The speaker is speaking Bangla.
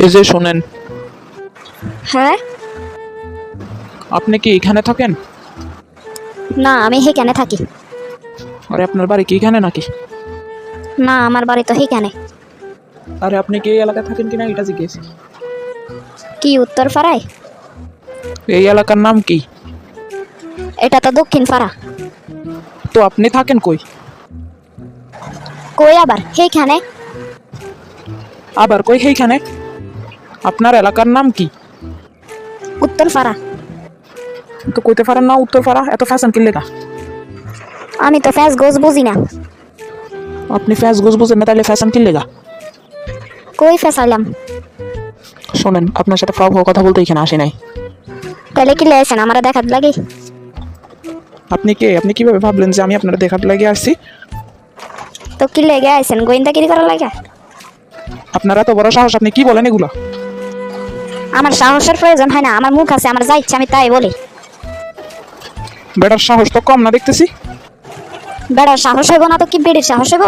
এই যে শোনেন, হ্যাঁ? আপনি কি এখানে থাকেন? না, আমি সেইখানে থাকি। আরে আপনার বাড়ি কি এখানে নাকি? না, আমার বাড়ি তো সেইখানে। আরে আপনি কি এই এলাকায় থাকেন কিনা এটা জিজ্ঞেস। কি উত্তরপাড়ায়? এই এলাকার নাম কি? এটা তো দক্ষিণ পাড়া। তো আপনি থাকেন কই? কই আবার? সেইখানে। আবার কই সেইখানে? আপনার এলাকার নাম কি? উত্তরপাড়া। তো কইতে পারেন না উত্তরপাড়া? এত ফ্যাশন কি লেখা? আমি তো ফ্যাস গোছ বুঝি না। আপনি ফ্যাশ গোছ বুঝেন না তাহলে ফ্যাশন কি লেখা? কই ফেসাইলাম? শোনেন, আপনার সাথে ফাও ফাও কথা বলতে এখানে আসি নাই। তাহলে কি লেগেছেন আমার দেখার লাগে? আপনি কে? আপনি কিভাবে ভাবলেন যে আমি আপনার দেখার লাগিয়ে আসছি? তো কি লেগে আইছেন? গোয়েন্দাগিরি করার লাগে? আপনার এত বড় সাহস, আপনি কি বলেন এগুলা? আমার সাহসের প্রয়োজন হয় না, আমার মুখ আছে, আমার যা ইচ্ছা আমি তাই বলি। বেটার সাহস তো কম না দেখতেছি। বেড়ার সাহস হইব না তো কি বেড়ির সাহস হইব?